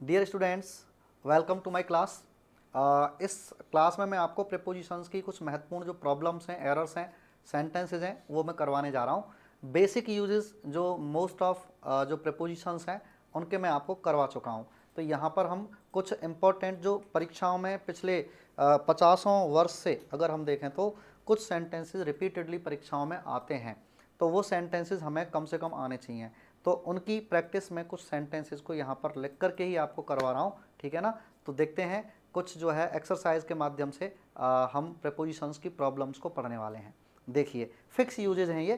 Dear students, welcome to my class. इस class में मैं आपको प्रीपोजिशंस की कुछ महत्वपूर्ण जो प्रॉब्लम्स हैं, एरर्स हैं, सेंटेंसेज हैं, वो मैं करवाने जा रहा हूँ। बेसिक यूजेस जो मोस्ट ऑफ जो प्रीपोजिशंस हैं उनके मैं आपको करवा चुका हूँ। तो यहाँ पर हम कुछ इम्पोर्टेंट जो परीक्षाओं में पिछले 50 वर्ष से अगर हम देखें तो कुछ सेंटेंसेज रिपीटेडली परीक्षाओं में आते हैं, तो वो सेंटेंसेस हमें कम से कम आने चाहिए। तो उनकी प्रैक्टिस में कुछ सेंटेंसेस को यहाँ पर लिख करके ही आपको करवा रहा हूँ, ठीक है ना। तो देखते हैं कुछ जो है एक्सरसाइज के माध्यम से हम प्रेपोजिशंस की प्रॉब्लम्स को पढ़ने वाले हैं। देखिए, फिक्स यूजेज हैं ये।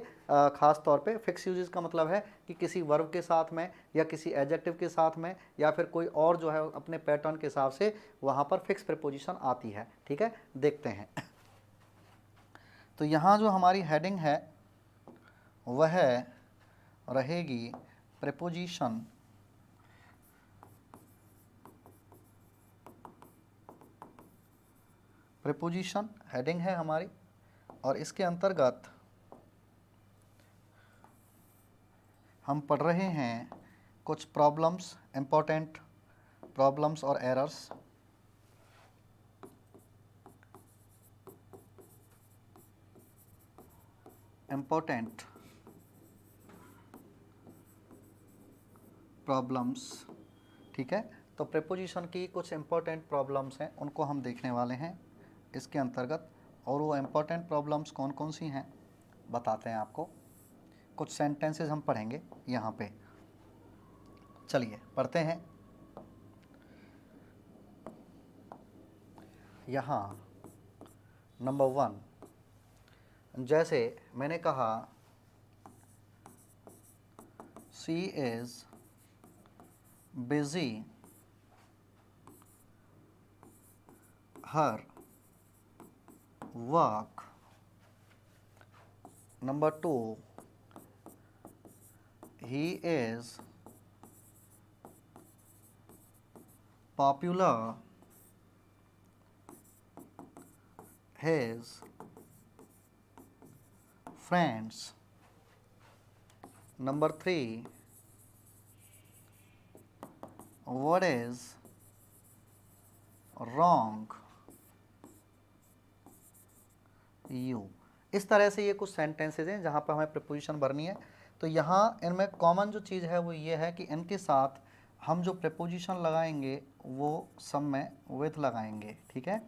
खास तौर पे फिक्स यूजेज का मतलब है कि किसी वर्ब के साथ में या किसी एडजेक्टिव के साथ में या फिर कोई और जो है अपने पैटर्न के हिसाब से वहाँ पर फिक्स प्रेपोजिशन आती है, ठीक है। देखते हैं। तो यहाँ जो हमारी हेडिंग है वह रहेगी प्रेपोजिशन। प्रेपोजिशन हेडिंग है हमारी, और इसके अंतर्गत हम पढ़ रहे हैं कुछ प्रॉब्लम्स, इम्पोर्टेंट प्रॉब्लम्स और एरर्स। इम्पोर्टेंट प्रॉब्लम्स, ठीक है। तो प्रेपोजिशन की कुछ इम्पोर्टेंट प्रॉब्लम्स हैं, उनको हम देखने वाले हैं इसके अंतर्गत। और वो इम्पोर्टेंट प्रॉब्लम्स कौन कौन सी हैं बताते हैं आपको। कुछ सेंटेंसेस हम पढ़ेंगे यहाँ पे। चलिए पढ़ते हैं। यहाँ नंबर 1, जैसे मैंने कहा she is busy her work. Number 2, he is popular his friends। Number 3, what is wrong you। इस तरह से ये कुछ सेंटेंसेज हैं जहाँ पर हमें प्रीपोजिशन भरनी है। तो यहाँ इनमें कॉमन जो चीज़ है वो ये है कि इनके साथ हम जो प्रीपोजिशन लगाएंगे वो सब में विथ लगाएंगे, ठीक है।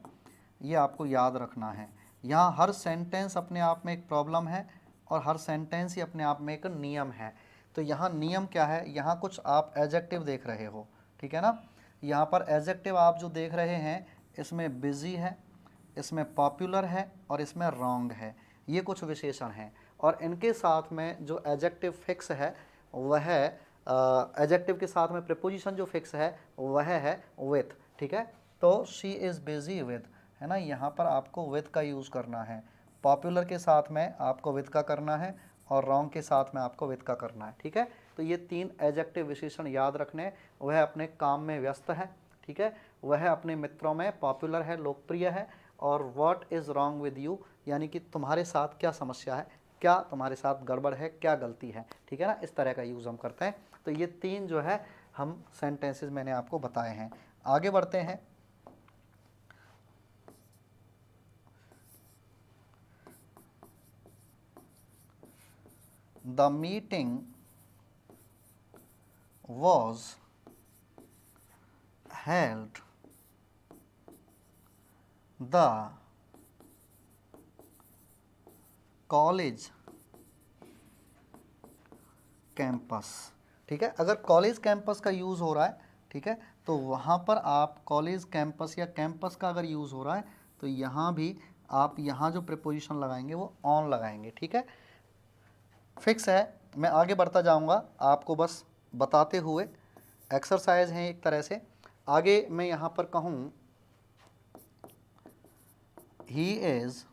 ये आपको याद रखना है। यहाँ हर सेंटेंस अपने आप में एक प्रॉब्लम है और हर सेंटेंस ही अपने आप में एक नियम है। तो यहाँ नियम क्या है, यहाँ कुछ आप एडजेक्टिव देख रहे हो, ठीक है ना। यहाँ पर एडजेक्टिव आप जो देख रहे हैं इसमें बिजी है, इसमें पॉपुलर है और इसमें रॉन्ग है। ये कुछ विशेषण हैं, और इनके साथ में जो एडजेक्टिव फिक्स है वह एडजेक्टिव के साथ में प्रीपोजिशन जो फिक्स है वह है विथ, ठीक है। तो शी इज़ बिजी विथ, है ना, यहाँ पर आपको विथ का यूज़ करना है। पॉपुलर के साथ में आपको विथ का करना है और रॉन्ग के साथ में आपको विथ का करना है, ठीक है। तो ये 3 एडजेक्टिव विशेषण याद रखने। वह अपने काम में व्यस्त है, ठीक है। वह अपने मित्रों में पॉपुलर है, लोकप्रिय है। और what is wrong with you, यानी कि तुम्हारे साथ क्या समस्या है, क्या तुम्हारे साथ गड़बड़ है, क्या गलती है, ठीक है ना। इस तरह का यूज़ हम करते हैं। तो ये 3 जो है हम सेंटेंसेस मैंने आपको बताए हैं। आगे बढ़ते हैं। The meeting was held the college campus, ठीक है। अगर कॉलेज कैंपस का यूज़ हो रहा है, ठीक है, तो वहाँ पर आप कॉलेज कैंपस या कैंपस का अगर यूज़ हो रहा है तो यहाँ भी आप यहाँ जो प्रीपोजिशन लगाएंगे वो ऑन लगाएंगे, ठीक है। फिक्स है। मैं आगे बढ़ता जाऊँगा आपको बस बताते हुए। एक्सरसाइज हैं एक तरह से। आगे मैं यहाँ पर कहूँ he is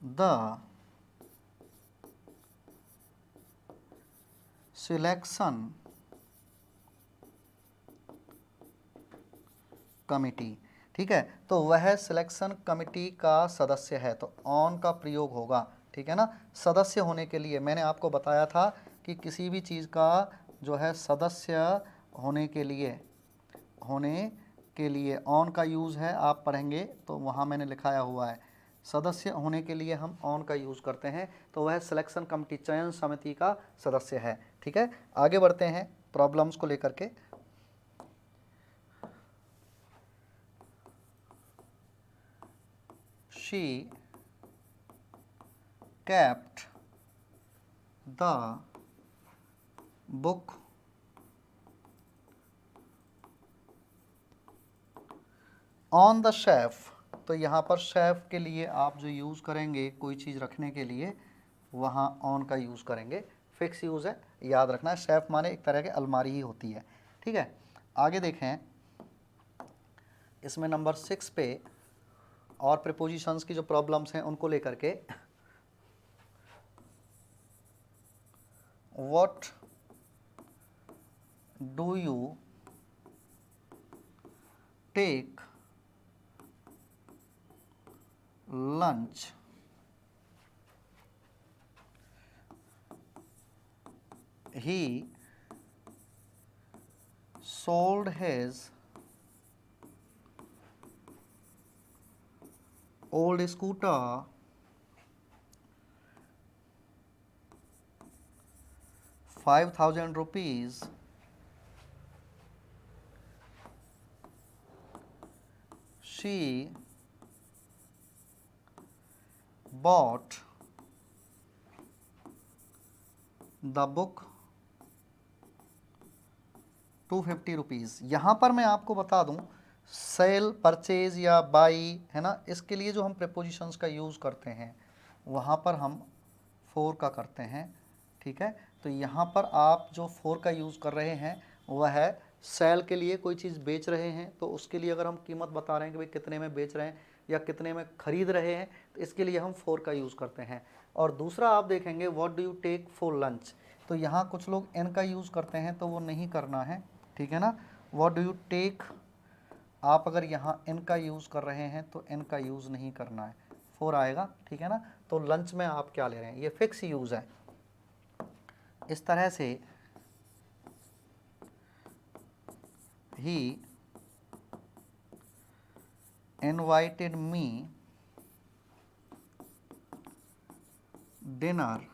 the selection committee, ठीक है। तो वह सिलेक्शन कमिटी का सदस्य है, तो ऑन का प्रयोग होगा, ठीक है ना। सदस्य होने के लिए मैंने आपको बताया था कि किसी भी चीज़ का जो है सदस्य होने के लिए ऑन का यूज़ है, आप पढ़ेंगे तो वहाँ मैंने लिखाया हुआ है सदस्य होने के लिए हम ऑन का यूज़ करते हैं, तो वह सिलेक्शन कमेटी चयन समिति का सदस्य है। ठीक है, आगे बढ़ते हैं प्रॉब्लम्स को लेकर के। She kept the book on the chef. तो यहाँ पर शेफ के लिए आप जो यूज़ करेंगे कोई चीज़ रखने के लिए, वहाँ ऑन का यूज़ करेंगे। फिक्स यूज़ है, याद रखना है। शेफ माने एक तरह की अलमारी ही होती है। ठीक है, आगे देखें इसमें नंबर 6 पे और प्रीपोजिशंस की जो प्रॉब्लम्स हैं उनको लेकर के। What do you take lunch he sold his old scooter 5,000 rupees she bought the book 250 rupees. यहाँ पर मैं आपको बता दूँ सेल, परचेज या बाई है ना, इसके लिए जो हम प्रीपोजिशंस का यूज़ करते हैं वहाँ पर हम फोर का करते हैं। ठीक है, तो यहाँ पर आप जो फोर का यूज़ कर रहे हैं वह है सेल के लिए, कोई चीज़ बेच रहे हैं तो उसके लिए अगर हम कीमत बता रहे हैं कि भाई कितने में बेच रहे हैं या कितने में ख़रीद रहे हैं, तो इसके लिए हम फोर का यूज़ करते हैं। और दूसरा आप देखेंगे what do you take for lunch, तो यहाँ कुछ लोग एन का यूज़ करते हैं तो वो नहीं करना है। ठीक है ना, व्हाट डू यू टेक, आप अगर यहाँ एन का यूज़ कर रहे हैं तो एन का यूज़ नहीं करना है, फोर आएगा। ठीक है ना, तो लंच में आप क्या ले रहे हैं, ये फिक्स यूज़ है। इस तरह से ही इनवाइटेड मी डिनर,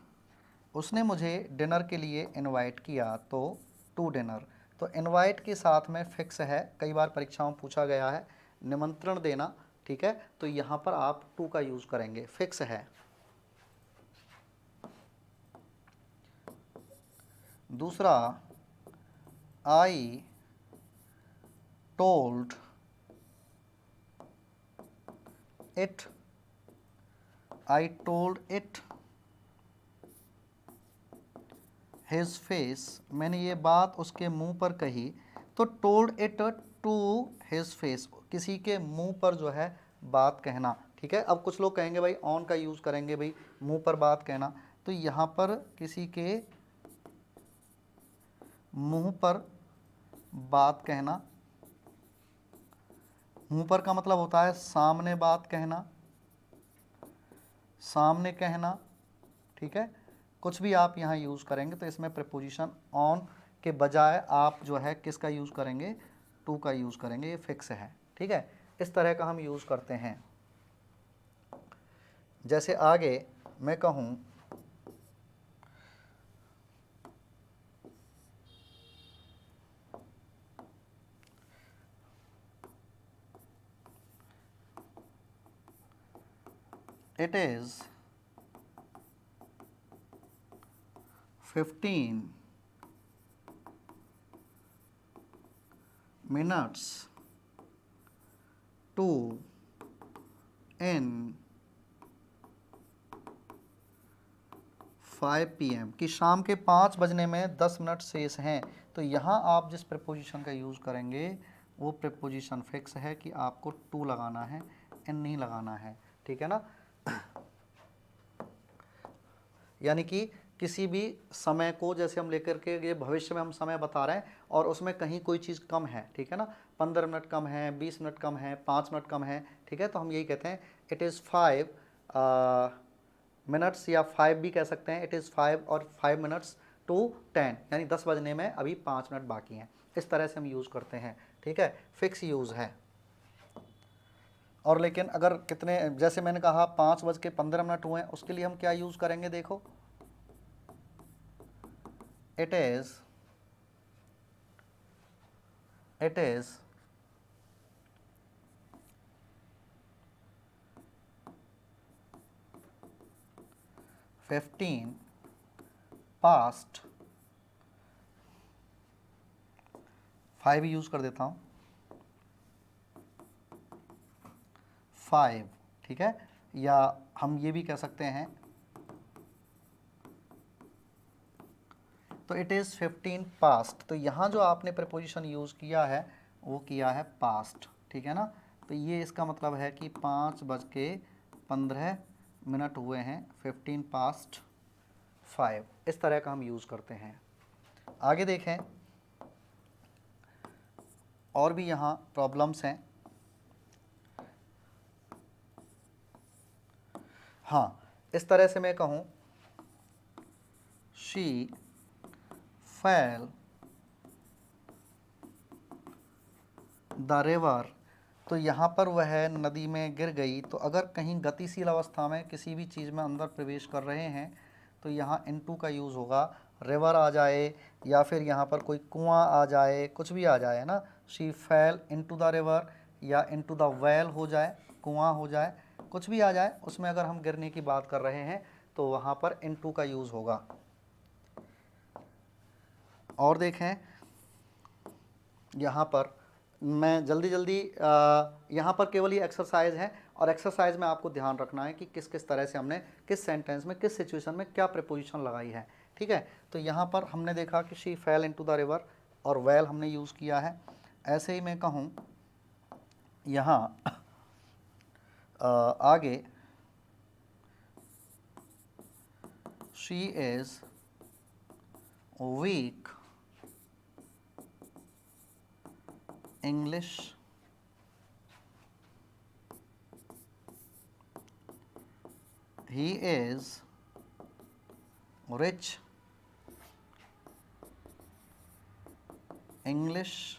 उसने मुझे डिनर के लिए इनवाइट किया, तो टू डिनर। तो इनवाइट के साथ में फिक्स है, कई बार परीक्षाओं में पूछा गया है निमंत्रण देना। ठीक है, तो यहाँ पर आप टू का यूज़ करेंगे, फिक्स है। दूसरा I told it, I told it his face, मैंने ये बात उसके मुंह पर कही। तो told it to his face, किसी के मुंह पर जो है बात कहना। ठीक है, अब कुछ लोग कहेंगे भाई ऑन का यूज़ करेंगे, भाई मुंह पर बात कहना, तो यहाँ पर किसी के मुंह पर बात कहना, मुंह पर का मतलब होता है सामने बात कहना, सामने कहना। ठीक है, कुछ भी आप यहाँ यूज़ करेंगे तो इसमें प्रीपोजिशन ऑन के बजाय आप जो है किसका यूज़ करेंगे, टू का यूज़ करेंगे, ये फिक्स है। ठीक है, इस तरह का हम यूज़ करते हैं। जैसे आगे मैं कहूँ it is 15 minutes to in 5 PM, कि शाम के 5 बजने में 10 मिनट शेष हैं। तो यहाँ आप जिस प्रीपोजिशन का यूज़ करेंगे वो प्रीपोजिशन फिक्स है कि आपको टू लगाना है, एन नहीं लगाना है। ठीक है ना, यानी कि किसी भी समय को जैसे हम लेकर के ये भविष्य में हम समय बता रहे हैं और उसमें कहीं कोई चीज़ कम है, ठीक है ना, 15 मिनट कम है, 20 मिनट कम है, 5 मिनट कम है। ठीक है, तो हम यही कहते हैं इट इज़ 5 मिनट्स, या 5 भी कह सकते हैं, इट इज़ 5 और 5 मिनट्स टू 10, यानी 10 बजने में अभी 5 मिनट बाकी हैं। इस तरह से हम यूज़ करते हैं, ठीक है, फिक्स यूज़ है। और लेकिन अगर कितने, जैसे मैंने कहा 5:15 हुए, उसके लिए हम क्या यूज़ करेंगे, देखो इट इज़ 15 past 5 यूज़ कर देता हूँ, 5, ठीक है, या हम ये भी कह सकते हैं, तो इट इज़ 15 पास्ट। तो यहाँ जो आपने प्रपोजिशन यूज़ किया है वो किया है पास्ट, ठीक है ना। तो ये इसका मतलब है कि 5:15 हुए हैं, 15 पास्ट 5, इस तरह का हम यूज़ करते हैं। आगे देखें, और भी यहाँ प्रॉब्लम्स हैं। हाँ, इस तरह से मैं कहूँ, शी fell द रिवर, तो यहाँ पर वह नदी में गिर गई। तो अगर कहीं गतिशील अवस्था में किसी भी चीज़ में अंदर प्रवेश कर रहे हैं तो यहाँ इनटू का यूज़ होगा, रिवर आ जाए या फिर यहाँ पर कोई कुआं आ जाए, कुछ भी आ जाए ना, she fail into the river या इनटू द वेल हो जाए, कुआं हो जाए, कुछ भी आ जाए, उसमें अगर हम गिरने की बात कर रहे हैं तो वहाँ पर इनटू का यूज़ होगा। और देखें, यहाँ पर मैं जल्दी जल्दी यहाँ पर केवल ये एक्सरसाइज है, और एक्सरसाइज में आपको ध्यान रखना है कि किस किस तरह से हमने किस सेंटेंस में किस सिचुएशन में क्या प्रीपोजिशन लगाई है, ठीक है। तो यहाँ पर हमने देखा कि she fail into the river और वेल हमने यूज़ किया है। ऐसे ही मैं कहूँ यहाँ आगे, she is week English, he is rich English,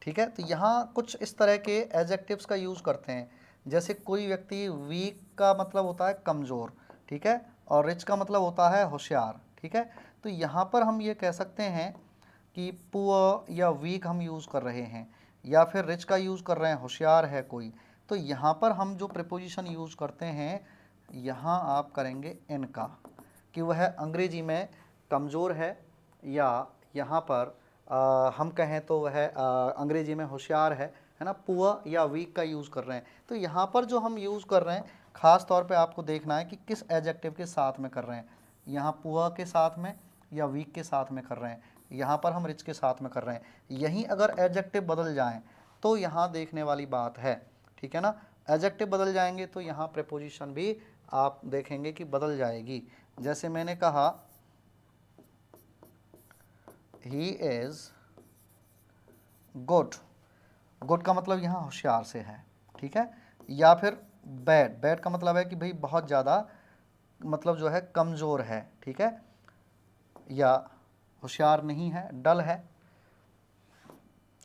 ठीक है। तो यहाँ कुछ इस तरह के एडजेक्टिव्स का यूज़ करते हैं। जैसे कोई व्यक्ति, वीक का मतलब होता है कमज़ोर, ठीक है, और रिच का मतलब होता है होशियार, ठीक है। तो यहाँ पर हम ये कह सकते हैं कि पुअर या वीक हम यूज़ कर रहे हैं, या फिर रिच का यूज़ कर रहे हैं, होशियार है कोई। तो यहाँ पर हम जो प्रीपोजिशन यूज़ करते हैं, यहाँ आप करेंगे इनका, कि वह अंग्रेजी में कमज़ोर है, या यहाँ पर हम कहें तो वह अंग्रेजी में होशियार है ना, पुअर या वीक का यूज़ कर रहे हैं। तो यहाँ पर जो हम यूज़ कर रहे हैं, ख़ास तौर पे आपको देखना है कि किस एडजेक्टिव के साथ में कर रहे हैं। यहाँ पुअर के साथ में या वीक के साथ में कर रहे हैं, यहाँ पर हम रिच के साथ में कर रहे हैं। यहीं अगर एडजेक्टिव बदल जाएं तो यहाँ देखने वाली बात है, ठीक है ना। एडजेक्टिव बदल जाएंगे तो यहाँ प्रीपोजिशन भी आप देखेंगे कि बदल जाएगी। जैसे मैंने कहा, ही इज़ गुड, गुड का मतलब यहाँ होशियार से है, ठीक है। या फिर बैड, बैड का मतलब है कि भाई बहुत ज़्यादा, मतलब जो है कमज़ोर है, ठीक है, या होशियार नहीं है, डल है।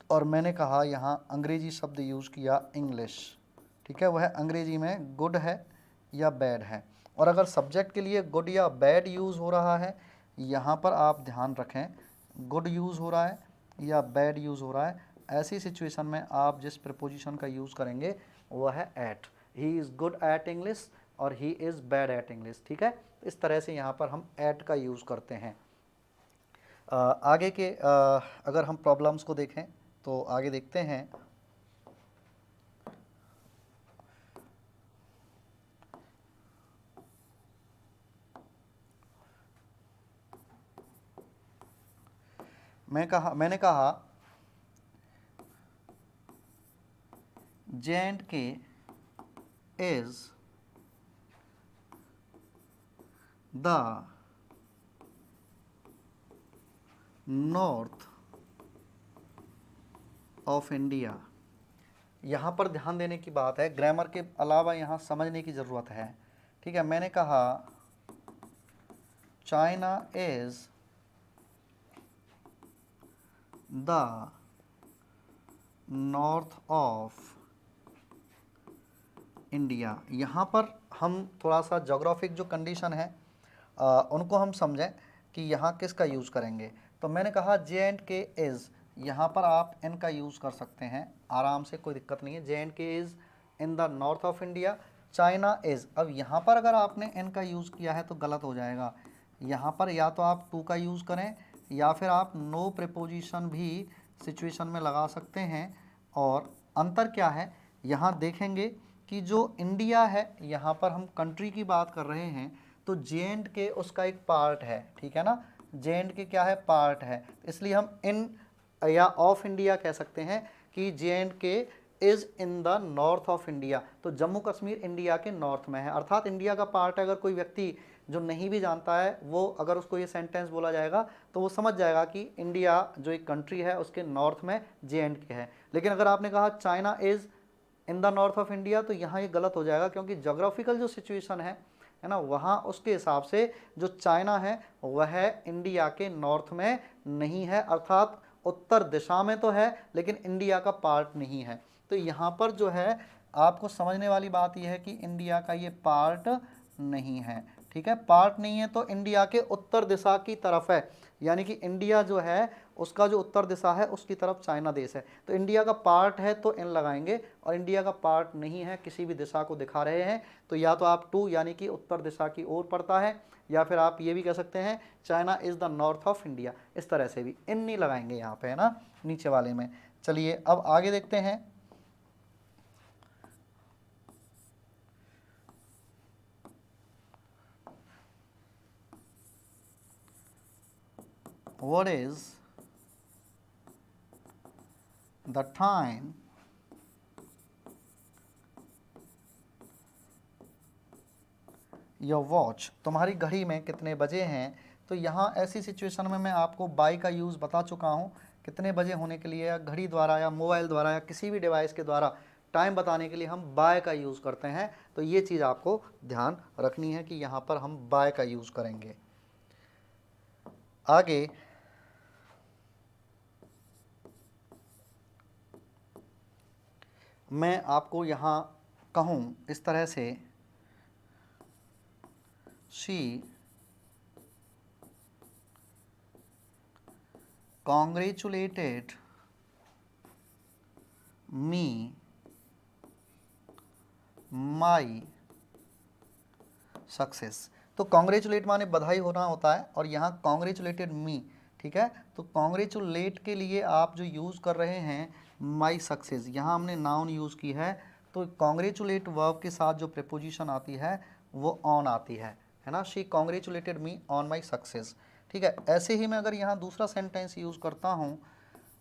और मैंने कहा यहाँ अंग्रेजी शब्द यूज़ किया इंग्लिश, ठीक है, वह अंग्रेजी में गुड है या बैड है। और अगर सब्जेक्ट के लिए गुड या बैड यूज़ हो रहा है, यहाँ पर आप ध्यान रखें, गुड यूज़ हो रहा है या बैड यूज़ हो रहा है, ऐसी सिचुएशन में आप जिस प्रपोजिशन का यूज़ करेंगे वह है at. He is good at English और he is bad at English, ठीक है। इस तरह से यहाँ पर हम एट का यूज़ करते हैं। आगे के अगर हम प्रॉब्लम्स को देखें तो आगे देखते हैं। मैंने कहा J&K is the north of India. यहाँ पर ध्यान देने की बात है, ग्रामर के अलावा यहाँ समझने की ज़रूरत है, ठीक है। मैंने कहा China is the north of India. यहाँ पर हम थोड़ा सा जोग्राफिक जो कंडीशन है उनको हम समझें कि यहाँ किसका यूज़ करेंगे। तो मैंने कहा J&K इज़, यहाँ पर आप इन का यूज़ कर सकते हैं आराम से, कोई दिक्कत नहीं है। J&K is in the north of India, China is. अब यहाँ पर अगर आपने इन का यूज़ किया है तो गलत हो जाएगा। यहाँ पर या तो आप टू का यूज़ करें या फिर आप नो प्रीपोजिशन भी सिचुएशन में लगा सकते हैं। और अंतर क्या है यहाँ देखेंगे कि जो इंडिया है, यहाँ पर हम कंट्री की बात कर रहे हैं तो J&K उसका एक पार्ट है, ठीक है ना। J&K क्या है, पार्ट है, इसलिए हम इन या ऑफ इंडिया कह सकते हैं कि J&K is in the north of India. तो जम्मू कश्मीर इंडिया के नॉर्थ में है, अर्थात इंडिया का पार्ट है। अगर कोई व्यक्ति जो नहीं भी जानता है वो अगर उसको ये सेंटेंस बोला जाएगा तो वो समझ जाएगा कि इंडिया जो एक कंट्री है उसके नॉर्थ में J&K है। लेकिन अगर आपने कहा China is in the north of India तो यहाँ ये गलत हो जाएगा, क्योंकि जोग्राफिकल जो सिचुएशन है ना, वहाँ उसके हिसाब से जो चाइना है वह इंडिया के नॉर्थ में नहीं है, अर्थात उत्तर दिशा में तो है लेकिन इंडिया का पार्ट नहीं है। तो यहाँ पर जो है आपको समझने वाली बात यह है कि इंडिया का ये पार्ट नहीं है, ठीक है। पार्ट नहीं है तो इंडिया के उत्तर दिशा की तरफ है, यानी कि इंडिया जो है उसका जो उत्तर दिशा है उसकी तरफ चाइना देश है। तो इंडिया का पार्ट है तो इन लगाएंगे, और इंडिया का पार्ट नहीं है, किसी भी दिशा को दिखा रहे हैं तो या तो आप टू यानी कि उत्तर दिशा की ओर पड़ता है, या फिर आप ये भी कह सकते हैं China is the north of India, इस तरह से भी इन नहीं लगाएंगे यहाँ पे, है ना, नीचे वाले में। चलिए अब आगे देखते हैं। What is the time your watch, तुम्हारी घड़ी में कितने बजे हैं। तो यहाँ ऐसी सिचुएशन में मैं आपको बाय का यूज़ बता चुका हूँ, कितने बजे होने के लिए, या घड़ी द्वारा या मोबाइल द्वारा या किसी भी डिवाइस के द्वारा टाइम बताने के लिए हम बाय का यूज़ करते हैं। तो ये चीज़ आपको ध्यान रखनी है कि यहाँ पर हम बाय का यूज़ करेंगे। आगे मैं आपको यहाँ कहूँ इस तरह से, she congratulated me my success. तो कॉन्ग्रेचुलेट माने बधाई होना होता है, और यहाँ कॉन्ग्रेचुलेटेड मी, ठीक है। तो कॉन्ग्रेचुलेट के लिए आप जो यूज़ कर रहे हैं माई सक्सेस, यहाँ हमने नाउन यूज़ की है। तो कॉन्ग्रेचुलेट वर्ब के साथ जो प्रीपोजिशन आती है वो ऑन आती है ना। She congratulated me on my success, ठीक है। ऐसे ही मैं अगर यहाँ दूसरा सेंटेंस यूज़ करता हूँ,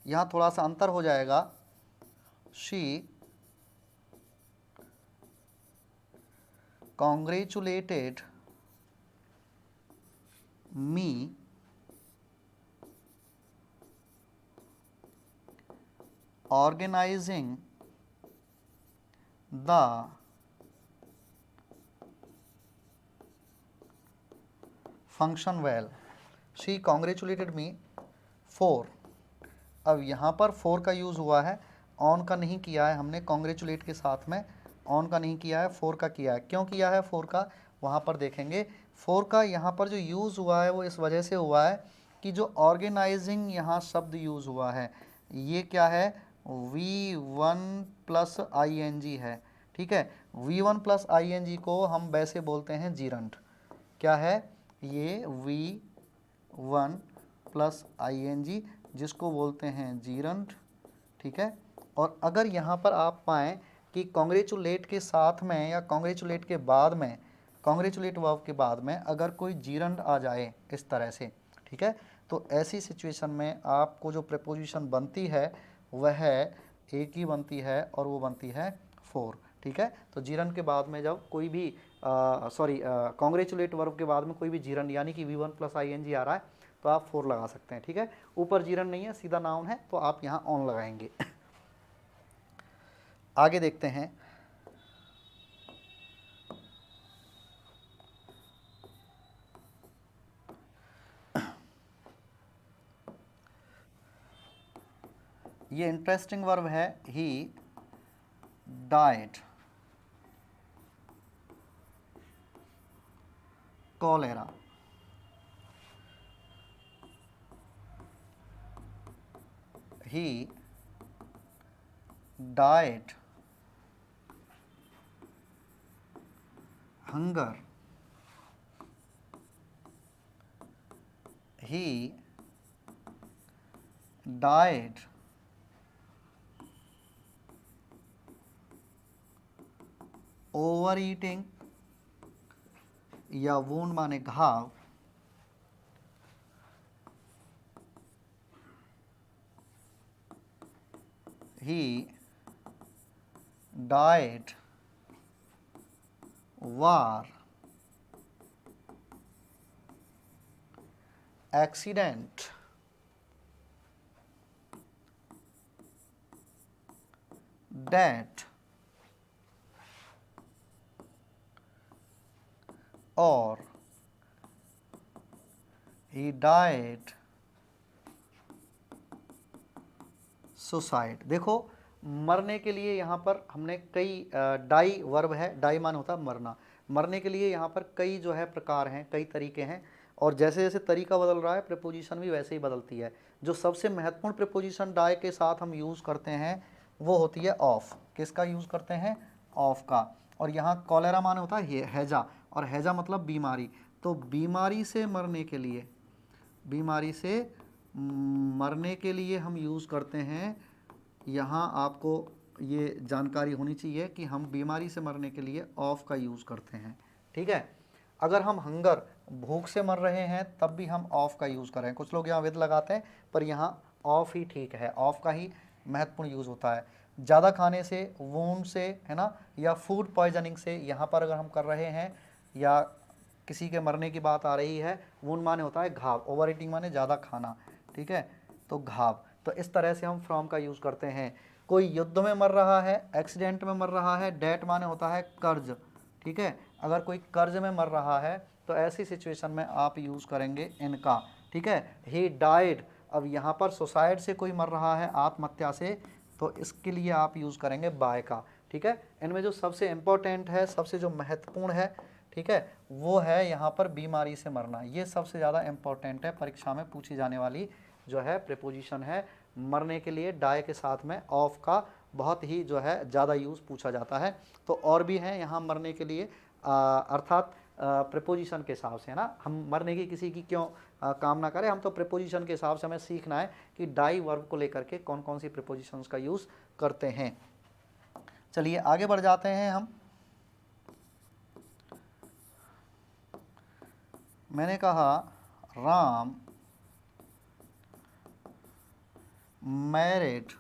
यहाँ थोड़ा सा अंतर हो जाएगा। She congratulated me organizing the function well। she congratulated me for, अब यहाँ पर for का यूज़ हुआ है, ऑन का नहीं किया है हमने, कॉन्ग्रेचुलेट के साथ में ऑन का नहीं किया है, फोर का किया है। क्यों किया है फोर का, वहाँ पर देखेंगे। फोर का यहाँ पर जो यूज़ हुआ है वो इस वजह से हुआ है कि जो ऑर्गेनाइजिंग यहाँ शब्द यूज़ हुआ है ये क्या है, V1 प्लस ING है, ठीक है। V1 प्लस ING को हम वैसे बोलते हैं जीरंट। क्या है ये, V1 प्लस ING जिसको बोलते हैं जीरंट, ठीक है। और अगर यहाँ पर आप पाएँ कि कॉन्ग्रेचुलेट के साथ में या कॉन्ग्रेचुलेट के बाद में, कॉन्ग्रेचुलेट वर्ब के बाद में अगर कोई जीरंड आ जाए इस तरह से, ठीक है, तो ऐसी सिचुएशन में आपको जो प्रीपोजिशन बनती है वह एक ही बनती है, और वो बनती है फोर, ठीक है। तो जीरंड के बाद में जब कोई भी कॉन्ग्रेचुलेट वर्ब के बाद में कोई भी जीरंड यानी कि V1 प्लस ING आ रहा है तो आप फोर लगा सकते हैं, ठीक है। ऊपर जीरंड नहीं है, सीधा नाउन है, तो आप यहाँ ऑन लगाएंगे। आगे देखते हैं। ये इंटरेस्टिंग वर्ब है, he died cholera. He died hunger, he died overeating, या वूंड माने घाव, he died war, accident, death, और he died सुसाइड। देखो मरने के लिए यहाँ पर हमने कई डाई वर्ब है, डाई मान होता है मरना, मरने के लिए यहाँ पर कई जो है प्रकार हैं, कई तरीके हैं, और जैसे जैसे तरीका बदल रहा है प्रीपोजिशन भी वैसे ही बदलती है। जो सबसे महत्वपूर्ण प्रीपोजिशन डाई के साथ हम यूज़ करते हैं वो होती है ऑफ। किसका यूज़ करते हैं? ऑफ का। और यहाँ कॉलेरा मान होता है हैजा, और हैजा मतलब बीमारी। तो बीमारी से मरने के लिए, बीमारी से मरने के लिए हम यूज़ करते हैं, यहाँ आपको ये जानकारी होनी चाहिए कि हम बीमारी से मरने के लिए ऑफ का यूज़ करते हैं। ठीक है, अगर हम हंगर भूख से मर रहे हैं तब भी हम ऑफ का यूज़ करें। कुछ लोग यहाँ विद लगाते हैं, पर यहाँ ऑफ ही ठीक है, ऑफ का ही महत्वपूर्ण यूज़ होता है। ज़्यादा खाने से, वूंड से, है ना, या फूड पॉइजनिंग से यहाँ पर अगर हम कर रहे हैं, या किसी के मरने की बात आ रही है, वूंड माने होता है घाव, ओवर ईटिंग माने ज़्यादा खाना। ठीक है, तो घाव, तो इस तरह से हम फ्रॉम का यूज़ करते हैं। कोई युद्ध में मर रहा है, एक्सीडेंट में मर रहा है, डेट माने होता है कर्ज। ठीक है, अगर कोई कर्ज में मर रहा है तो ऐसी सिचुएशन में आप यूज़ करेंगे इनका। ठीक है, ही डाइड, अब यहाँ पर सुसाइड से कोई मर रहा है, आत्महत्या से, तो इसके लिए आप यूज़ करेंगे बाय का। ठीक है, इनमें जो सबसे इम्पोर्टेंट है, सबसे जो महत्वपूर्ण है, ठीक है, वो है यहाँ पर बीमारी से मरना। ये सबसे ज़्यादा इम्पोर्टेंट है, परीक्षा में पूछी जाने वाली जो है प्रीपोजिशन है। मरने के लिए डाई के साथ में ऑफ का बहुत ही जो है ज़्यादा यूज़ पूछा जाता है। तो और भी हैं यहाँ मरने के लिए, अर्थात प्रीपोजिशन के हिसाब से, है ना, हम मरने की किसी की क्यों कामना करें, हम तो प्रीपोजिशन के हिसाब से हमें सीखना है कि डाई वर्ब को लेकर के कौन कौन सी प्रीपोजिशंस का यूज़ करते हैं। चलिए आगे बढ़ जाते हैं हम। मैंने कहा राम मैरिड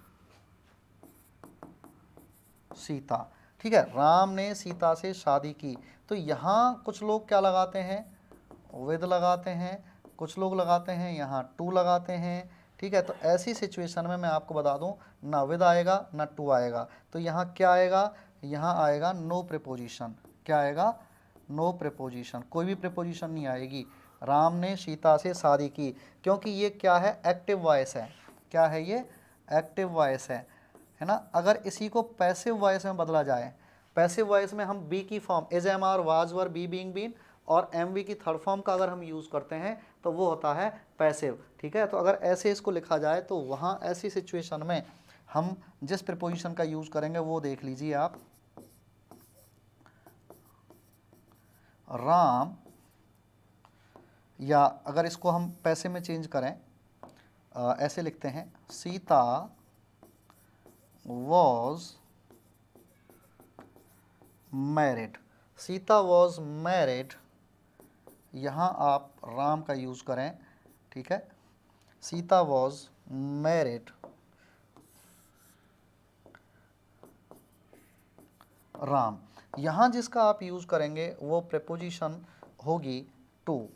सीता। ठीक है, राम ने सीता से शादी की। तो यहाँ कुछ लोग क्या लगाते हैं? विद लगाते हैं, कुछ लोग लगाते हैं यहाँ टू लगाते हैं। ठीक है, तो ऐसी सिचुएशन में मैं आपको बता दूं, ना विद आएगा ना टू आएगा, तो यहाँ क्या आएगा? यहाँ आएगा नो प्रीपोजिशन। क्या आएगा? नो प्रीपोजिशन, कोई भी प्रीपोजिशन नहीं आएगी। राम ने सीता से शादी की, क्योंकि ये क्या है? एक्टिव वॉइस है। क्या है ये? एक्टिव वॉइस है ना। अगर इसी को पैसिव वॉइस में बदला जाए, पैसिव वॉइस में हम बी की form is, am, are, was, were, be, being, been और एम वी की थर्ड फॉर्म का अगर हम यूज़ करते हैं तो वो होता है पैसिव। ठीक है, तो अगर ऐसे इसको लिखा जाए तो वहाँ ऐसी सिचुएशन में हम जिस प्रीपोजिशन का यूज़ करेंगे वो देख लीजिए आप। राम, या अगर इसको हम पैसे में चेंज करें, ऐसे लिखते हैं, Sita was married. Sita was married, यहाँ आप राम का यूज़ करें। ठीक है, सीता वॉज मैरिड राम। यहाँ जिसका आप यूज़ करेंगे वो प्रीपोजिशन होगी टू।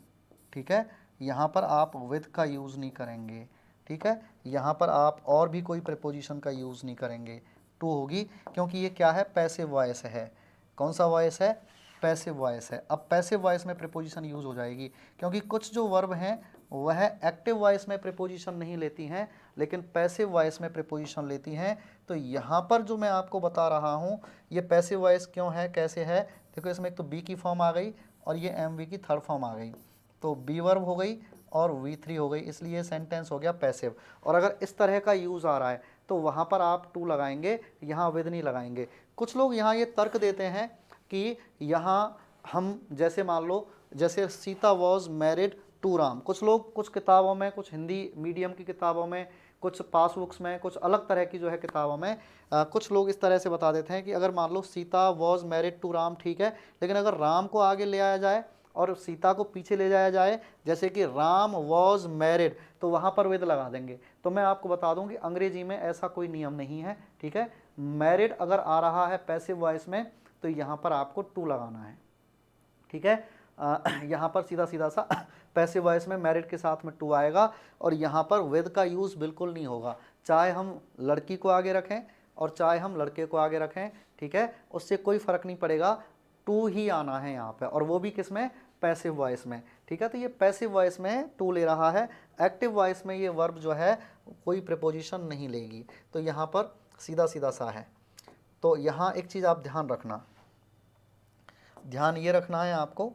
ठीक है, यहाँ पर आप विद का यूज़ नहीं करेंगे। ठीक है, यहाँ पर आप और भी कोई प्रीपोजिशन का यूज़ नहीं करेंगे, टू होगी, क्योंकि ये क्या है? पैसिव वॉइस है। कौन सा वॉइस है? पैसिव वॉइस है। अब पैसिव वॉइस में प्रीपोजिशन यूज़ हो जाएगी, क्योंकि कुछ जो वर्ब हैं वह एक्टिव वॉइस में प्रीपोजिशन नहीं लेती हैं लेकिन पैसिव वॉइस में प्रीपोजिशन लेती हैं। तो यहाँ पर जो मैं आपको बता रहा हूँ ये पैसिव वॉइस क्यों है, कैसे है, देखो इसमें एक तो बी की फॉर्म आ गई और ये एम वी की थर्ड फॉर्म आ गई, तो बी वर्ब हो गई और V3 हो गई, इसलिए सेंटेंस हो गया पैसिव। और अगर इस तरह का यूज़ आ रहा है तो वहाँ पर आप टू लगाएंगे, यहाँ विद नहीं लगाएंगे। कुछ लोग यहाँ ये तर्क देते हैं कि यहाँ हम जैसे मान लो जैसे Sita was married to Ram, कुछ लोग कुछ किताबों में, कुछ हिंदी मीडियम की किताबों में, कुछ पास बुक्स में, कुछ अलग तरह की जो है किताबों में कुछ लोग इस तरह से बता देते हैं कि अगर मान लो Sita was married to Ram ठीक है, लेकिन अगर राम को आगे ले आया जाए और सीता को पीछे ले जाया जाए, जैसे कि राम वॉज मैरिड, तो वहाँ पर विद लगा देंगे। तो मैं आपको बता दूं कि अंग्रेजी में ऐसा कोई नियम नहीं है, ठीक है। मैरिड अगर आ रहा है पैसिव वॉइस में तो यहाँ पर आपको टू लगाना है, ठीक है। यहाँ पर सीधा सीधा सा पैसिव वॉइस में मैरिड के साथ में टू आएगा और यहाँ पर विद का यूज़ बिल्कुल नहीं होगा, चाहे हम लड़की को आगे रखें और चाहे हम लड़के को आगे रखें, ठीक है, उससे कोई फ़र्क नहीं पड़ेगा, टू ही आना है यहाँ पे, और वो भी किस में, पैसिव वॉइस में, ठीक है। तो ये पैसिव वॉइस में टू ले रहा है, एक्टिव वॉइस में ये वर्ब जो है कोई प्रीपोजिशन नहीं लेगी, तो यहाँ पर सीधा सीधा सा है। तो यहाँ एक चीज़ आप ध्यान रखना, ध्यान ये रखना है आपको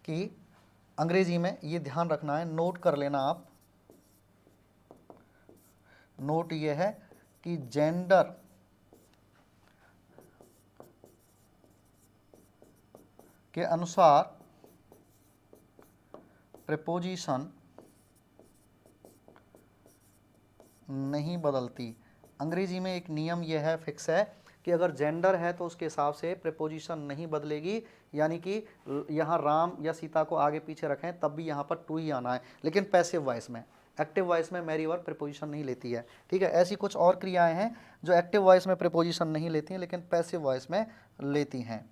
कि अंग्रेजी में ये ध्यान रखना है, नोट कर लेना आप, नोट ये है कि जेंडर के अनुसार प्रीपोजिशन नहीं बदलती। अंग्रेजी में एक नियम यह है, फिक्स है, कि अगर जेंडर है तो उसके हिसाब से प्रीपोजिशन नहीं बदलेगी, यानी कि यहाँ राम या सीता को आगे पीछे रखें तब भी यहाँ पर टू ही आना है, लेकिन पैसिव वॉइस में, एक्टिव वॉइस में मैरी वर्ब प्रीपोजिशन नहीं लेती है, ठीक है। ऐसी कुछ और क्रियाएं हैं जो एक्टिव वॉइस में प्रीपोजिशन नहीं लेती हैं लेकिन पैसिव वॉइस में लेती हैं,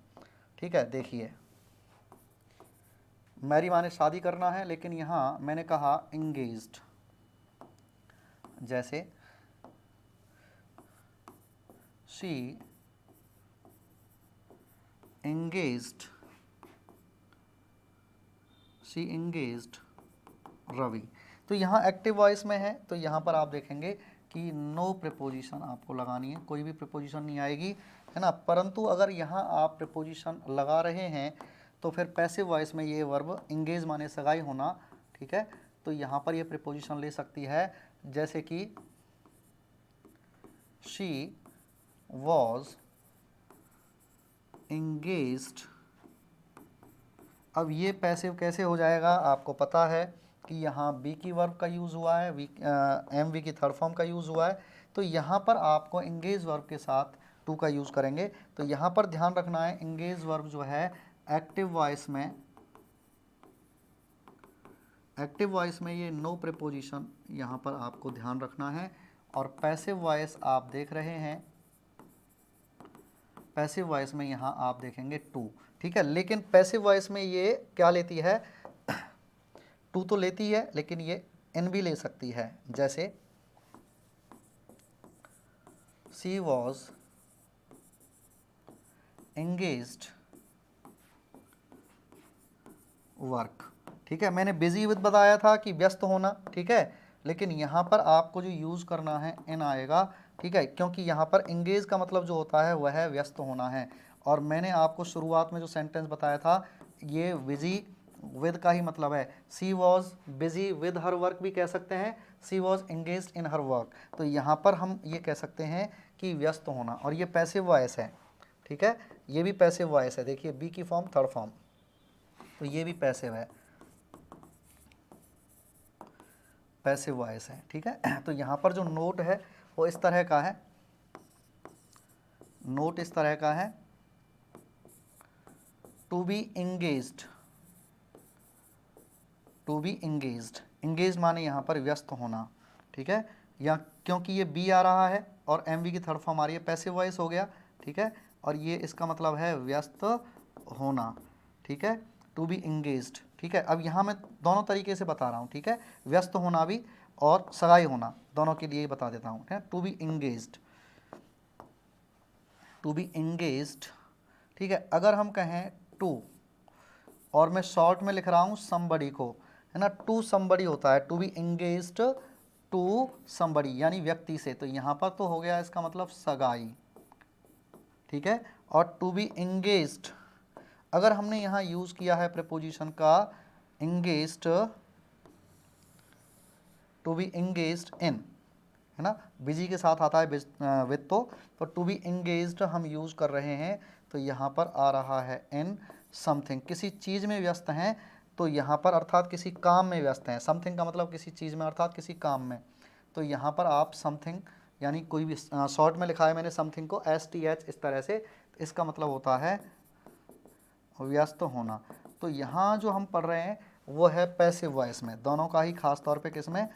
ठीक है। देखिए मैरी माने शादी करना है, लेकिन यहाँ मैंने कहा इंगेज्ड, जैसे शी engaged रवि, तो यहाँ एक्टिव वॉइस में है, तो यहाँ पर आप देखेंगे कि नो प्रीपोजिशन आपको लगानी है, कोई भी प्रीपोजिशन नहीं आएगी, है ना। परंतु अगर यहाँ आप प्रीपोजिशन लगा रहे हैं तो फिर पैसिव वॉइस में ये वर्ब इंगेज माने सगाई होना, ठीक है, तो यहाँ पर ये प्रीपोजिशन ले सकती है, जैसे कि शी वॉज engaged। अब ये पैसिव कैसे हो जाएगा, आपको पता है कि यहाँ बी की वर्ब का यूज़ हुआ है, एम वी की थर्ड फॉर्म का यूज़ हुआ है, तो यहाँ पर आपको इंगेज वर्ब के साथ टू का यूज़ करेंगे। तो यहाँ पर ध्यान रखना है, इंगेज वर्ब जो है एक्टिव वॉइस में ये नो प्रीपोजिशन यहाँ पर आपको ध्यान रखना है, और पैसिव वॉइस आप देख रहे हैं, पैसिव वॉइस में यहाँ आप देखेंगे टू, ठीक है। लेकिन पैसिव वॉइस में ये क्या लेती है, टू तो लेती है लेकिन ये एन भी ले सकती है, जैसे शी वॉज engaged वर्क, ठीक है। मैंने बिजी विद बताया था कि व्यस्त होना, ठीक है, लेकिन यहाँ पर आपको जो यूज़ करना है एन आएगा, ठीक है, क्योंकि यहाँ पर इंगेज का मतलब जो होता है वह है व्यस्त होना है। और मैंने आपको शुरुआत में जो सेंटेंस बताया था ये बिजी विद का ही मतलब है, she was busy with her work भी कह सकते हैं, she was engaged in her work, तो यहाँ पर हम ये कह सकते हैं कि व्यस्त होना, और ये पैसिव वॉइस है, ठीक है, ये भी पैसिव वॉइस है, देखिए बी की फॉर्म थर्ड फॉर्म, तो ये भी पैसिव है, पैसिव वॉइस है, ठीक है। तो यहाँ पर जो नोट है वो इस तरह का है, नोट इस तरह का है, to be engaged, to be engaged, engage माने यहाँ पर व्यस्त होना, ठीक है, या क्योंकि ये बी आ रहा है और एम वी की थर्ड फॉर्म आ रही है, पैसिव वॉइस हो गया, ठीक है, और ये इसका मतलब है व्यस्त होना, ठीक है, टू बी इंगेज्ड, ठीक है। अब यहाँ मैं दोनों तरीके से बता रहा हूँ, ठीक है, व्यस्त होना भी और सगाई होना दोनों के लिए बता देता हूँ, to be engaged, to be engaged, ठीक है। अगर हम कहें टू और मैं शॉर्ट में लिख रहा हूँ समबडी को, है ना, टू समबडी होता है, to be engaged to somebody यानी व्यक्ति से, तो यहाँ पर तो हो गया इसका मतलब सगाई, ठीक है। और टू बी एंगेज्ड, अगर हमने यहाँ यूज किया है प्रीपोजिशन का engaged, to be engaged in, है ना, बिजी के साथ आता है विद, तो टू बी एंगेज्ड हम यूज कर रहे हैं, तो यहाँ पर आ रहा है इन समथिंग, किसी चीज़ में व्यस्त हैं, तो यहाँ पर अर्थात किसी काम में व्यस्त हैं, समथिंग का मतलब किसी चीज़ में अर्थात किसी काम में, तो यहाँ पर आप समथिंग यानी कोई भी, शॉर्ट में लिखा है मैंने समथिंग को STH इस तरह से, तो इसका मतलब होता है व्यस्त होना। तो यहाँ जो हम पढ़ रहे हैं वो है पैसिव वॉइस में, दोनों का ही खास तौर पे किसमें,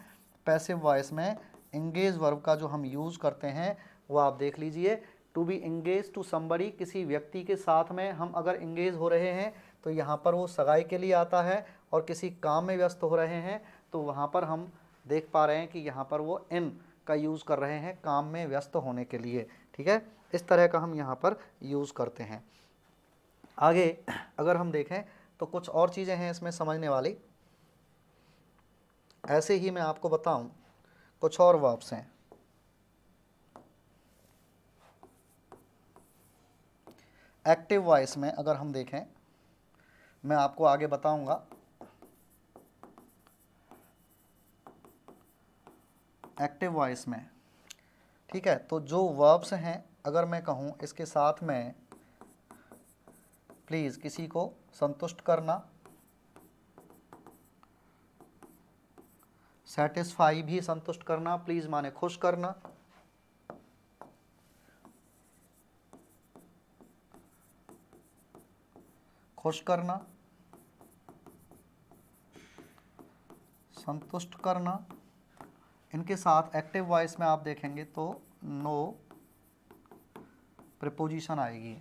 पैसिव वॉइस में एंगेज वर्ब का जो हम यूज़ करते हैं वो आप देख लीजिए। To be engage to somebody, किसी व्यक्ति के साथ में हम अगर एंगेज हो रहे हैं तो यहाँ पर वो सगाई के लिए आता है, और किसी काम में व्यस्त हो रहे हैं तो वहाँ पर हम देख पा रहे हैं कि यहाँ पर वो इन का यूज़ कर रहे हैं काम में व्यस्त होने के लिए, ठीक है। इस तरह का हम यहाँ पर यूज़ करते हैं। आगे अगर हम देखें तो कुछ और चीज़ें हैं इसमें समझने वाली, ऐसे ही मैं आपको बताऊं कुछ और वर्ब्स हैं। एक्टिव वॉइस में अगर हम देखें, मैं आपको आगे बताऊंगा, एक्टिव वॉइस में, ठीक है। तो जो वर्ब्स हैं अगर मैं कहूं इसके साथ में प्लीज़ किसी को संतुष्ट करना, सेटिस्फाई भी संतुष्ट करना, प्लीज़ माने खुश करना, खुश करना, संतुष्ट करना, इनके साथ एक्टिव वॉइस में आप देखेंगे तो नो प्रीपोजिशन आएगी,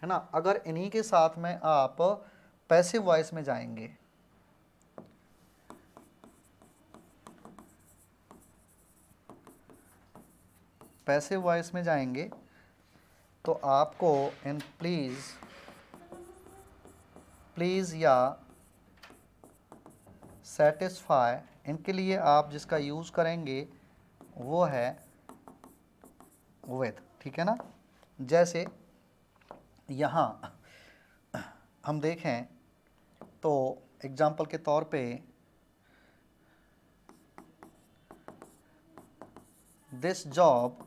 है ना। अगर इन्हीं के साथ में आप पैसिव वॉइस में जाएंगे, पैसिव वॉइस में जाएंगे तो आपको इन प्लीज़, प्लीज़ या सेटिस्फाई, इनके लिए आप जिसका यूज़ करेंगे वो है विद, ठीक है ना। जैसे यहाँ हम देखें तो एग्जाम्पल के तौर पे this job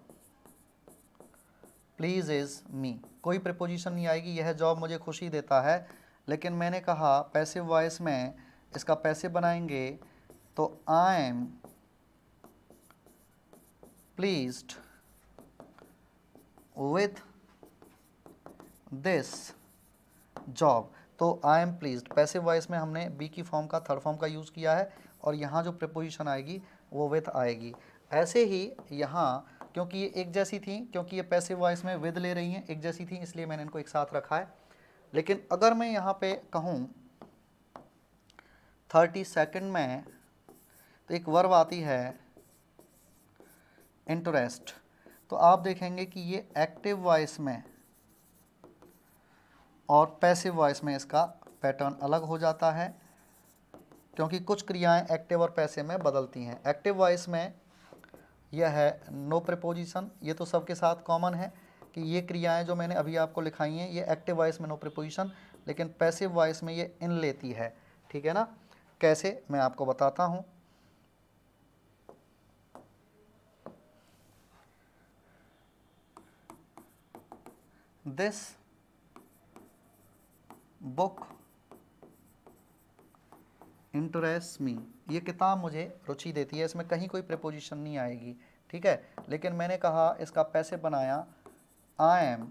please is me, कोई प्रीपोजिशन नहीं आएगी, यह जॉब मुझे खुशी देता है, लेकिन मैंने कहा पैसिव वॉइस में इसका पैसिव बनाएंगे तो I am pleased with this job, तो I am pleased passive voice में हमने बी की फॉर्म का थर्ड फॉर्म का यूज़ किया है, और यहाँ जो प्रीपोजिशन आएगी वो विथ आएगी। ऐसे ही यहाँ क्योंकि ये एक जैसी थी, क्योंकि ये पैसिव वॉइस में विद ले रही हैं, एक जैसी थी, इसलिए मैंने इनको एक साथ रखा है। लेकिन अगर मैं यहाँ पे कहूँ 32 में तो एक वर्ब आती है इंटरेस्ट, तो आप देखेंगे कि ये एक्टिव वॉइस में और पैसिव वॉइस में इसका पैटर्न अलग हो जाता है, क्योंकि कुछ क्रियाएं एक्टिव और पैसिव में बदलती हैं। एक्टिव वॉइस में यह है नो प्रीपोजिशन, ये तो सबके साथ कॉमन है कि ये क्रियाएं जो मैंने अभी आपको लिखाई हैं ये एक्टिव वॉइस में नो प्रीपोजिशन, लेकिन पैसिव वॉइस में ये इन लेती है, ठीक है ना। कैसे मैं आपको बताता हूँ। दिस बुक इंटरेस्ट मी, ये किताब मुझे रुचि देती है, इसमें कहीं कोई प्रीपोजिशन नहीं आएगी, ठीक है। लेकिन मैंने कहा इसका पैसिव बनाया I am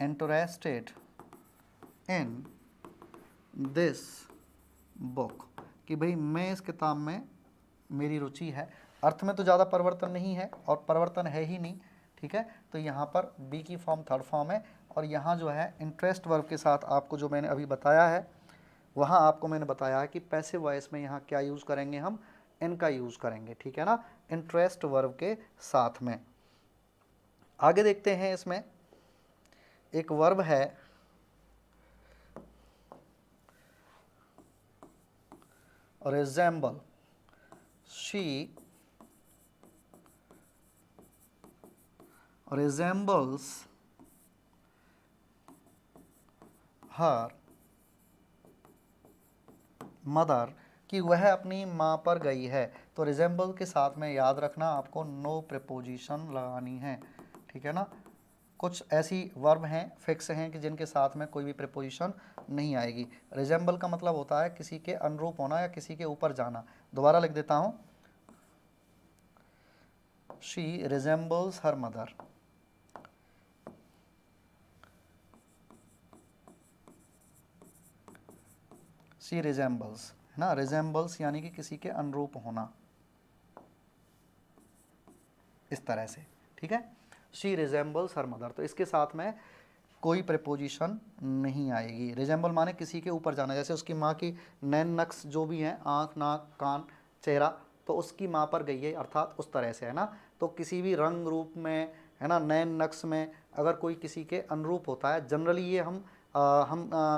interested in this book, कि भाई मैं इस किताब में मेरी रुचि है, अर्थ में तो ज़्यादा परिवर्तन नहीं है और परिवर्तन है ही नहीं, ठीक है। तो यहाँ पर बी की फॉर्म थर्ड फॉर्म है, और यहाँ जो है इंटरेस्ट वर्ब के साथ आपको जो मैंने अभी बताया है वहाँ आपको मैंने बताया है कि पैसिव वॉइस में यहाँ क्या यूज़ करेंगे, हम इनका यूज़ करेंगे, ठीक है ना, इंटरेस्ट वर्ब के साथ में। आगे देखते हैं, इसमें एक वर्ब है resemble, she resembles her mother, कि वह अपनी माँ पर गई है। तो रिजेंबल के साथ में याद रखना आपको नो प्रीपोजिशन लगानी है, ठीक है ना। कुछ ऐसी वर्ब हैं फिक्स हैं कि जिनके साथ में कोई भी प्रीपोजिशन नहीं आएगी। रिजेंबल का मतलब होता है किसी के अनुरूप होना या किसी के ऊपर जाना। दोबारा लिख देता हूँ, she resembles her mother. She resembles, है ना, रिजेंबल्स यानी कि किसी के अनुरूप होना, इस तरह से, ठीक है। शी रिजेंबल्स हर मदर, तो इसके साथ में कोई प्रीपोजिशन नहीं आएगी। रिजेंबल माने किसी के ऊपर जाना, जैसे उसकी माँ की नैन नक्श जो भी हैं, आँख नाक कान चेहरा, तो उसकी माँ पर गई है, अर्थात उस तरह से, है ना। तो किसी भी रंग रूप में, है ना, नैन नक्श में अगर कोई किसी के अनुरूप होता है, जनरली ये हम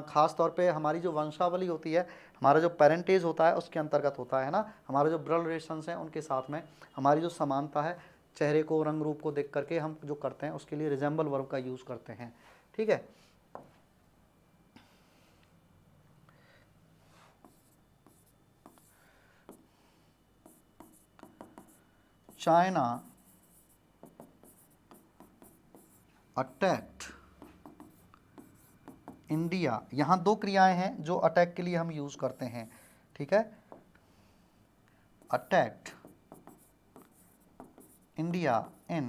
ख़ास तौर पे हमारी जो वंशावली होती है, हमारा जो पेरेंटेज होता है उसके अंतर्गत होता है ना। हमारे जो ब्लड रिलेशंस हैं उनके साथ में हमारी जो समानता है, चेहरे को रंग रूप को देख करके हम जो करते हैं उसके लिए रिजेंबल वर्ब का यूज़ करते हैं, ठीक है। चाइना अटैक्ड इंडिया, यहाँ दो क्रियाएं हैं जो अटैक के लिए हम यूज करते हैं, ठीक है। अटैक्ड इंडिया इन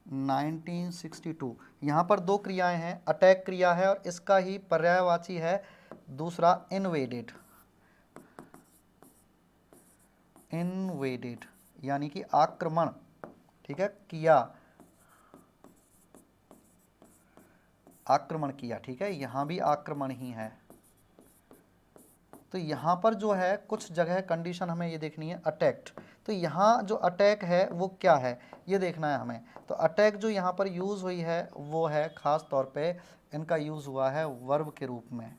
1962, यहाँ पर दो क्रियाएं हैं, अटैक क्रिया है और इसका ही पर्यायवाची है दूसरा इन्वेडेड। इन्वेडेड यानी कि आक्रमण, ठीक है, किया, आक्रमण किया, ठीक है, यहाँ भी आक्रमण ही है। तो यहाँ पर जो है कुछ जगह कंडीशन हमें ये देखनी है, अटैक्ड। तो यहाँ जो अटैक है वो क्या है ये देखना है हमें। तो अटैक जो यहाँ पर यूज़ हुई है वो है ख़ास तौर पे इनका यूज़ हुआ है वर्ब के रूप में।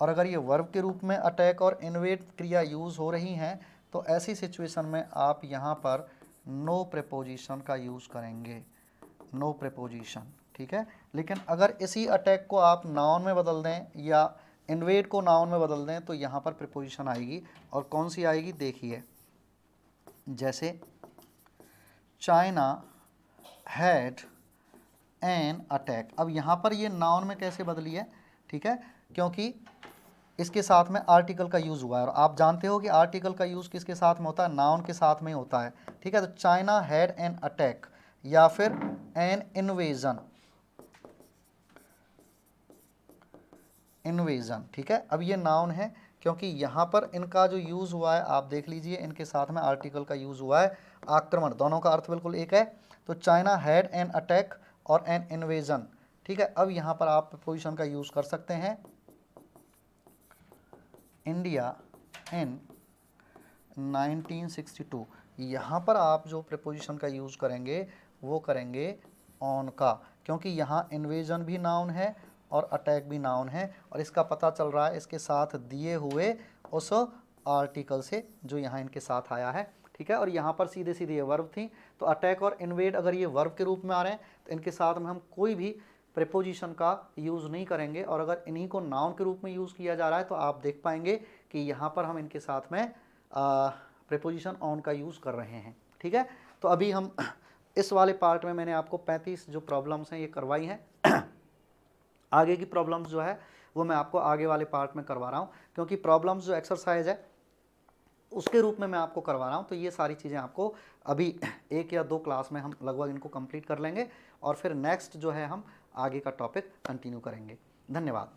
और अगर ये वर्ब के रूप में अटैक और इन्वेड क्रिया यूज़ हो रही हैं तो ऐसी सिचुएशन में आप यहाँ पर नो प्रीपोजिशन का यूज़ करेंगे, नो प्रीपोजिशन, ठीक है। लेकिन अगर इसी अटैक को आप नाउन में बदल दें या इन्वेड को नाउन में बदल दें तो यहाँ पर प्रीपोजिशन आएगी। और कौन सी आएगी देखिए, जैसे चाइना हैड एन अटैक। अब यहाँ पर ये नाउन में कैसे बदली है, ठीक है, क्योंकि इसके साथ में आर्टिकल का यूज़ हुआ है और आप जानते हो कि आर्टिकल का यूज़ किसके साथ में होता है, नाउन के साथ में होता है, ठीक है। तो चाइना हैड एन अटैक या फिर एन इन्वेजन, इन्वेजन, ठीक है। अब ये नाउन है क्योंकि यहाँ पर इनका जो यूज़ हुआ है आप देख लीजिए, इनके साथ में आर्टिकल का यूज़ हुआ है, आक्रमण, दोनों का अर्थ बिल्कुल एक है। तो चाइना हैड एन अटैक और एन इन्वेजन, ठीक है। अब यहाँ पर आप प्रीपोजिशन का यूज़ कर सकते हैं, इंडिया इन 1962। यहाँ पर आप जो प्रीपोजिशन का यूज़ करेंगे वो करेंगे ऑन का, क्योंकि यहाँ इन्वेजन भी नाउन है और अटैक भी नाउन है और इसका पता चल रहा है इसके साथ दिए हुए उस आर्टिकल से जो यहाँ इनके साथ आया है, ठीक है। और यहाँ पर सीधे सीधे ये वर्ब थी, तो अटैक और इन्वेड अगर ये वर्ब के रूप में आ रहे हैं तो इनके साथ में हम कोई भी प्रीपोजिशन का यूज़ नहीं करेंगे। और अगर इन्हीं को नाउन के रूप में यूज़ किया जा रहा है तो आप देख पाएंगे कि यहाँ पर हम इनके साथ में प्रीपोजिशन ऑन का यूज़ कर रहे हैं, ठीक है। तो अभी हम इस वाले पार्ट में मैंने आपको 35 जो प्रॉब्लम्स हैं ये करवाई हैं। आगे की प्रॉब्लम्स जो है वो मैं आपको आगे वाले पार्ट में करवा रहा हूँ, क्योंकि प्रॉब्लम्स जो एक्सरसाइज है उसके रूप में मैं आपको करवा रहा हूँ। तो ये सारी चीज़ें आपको अभी 1 या 2 क्लास में हम लगभग इनको कंप्लीट कर लेंगे और फिर नेक्स्ट जो है हम आगे का टॉपिक कंटिन्यू करेंगे। धन्यवाद।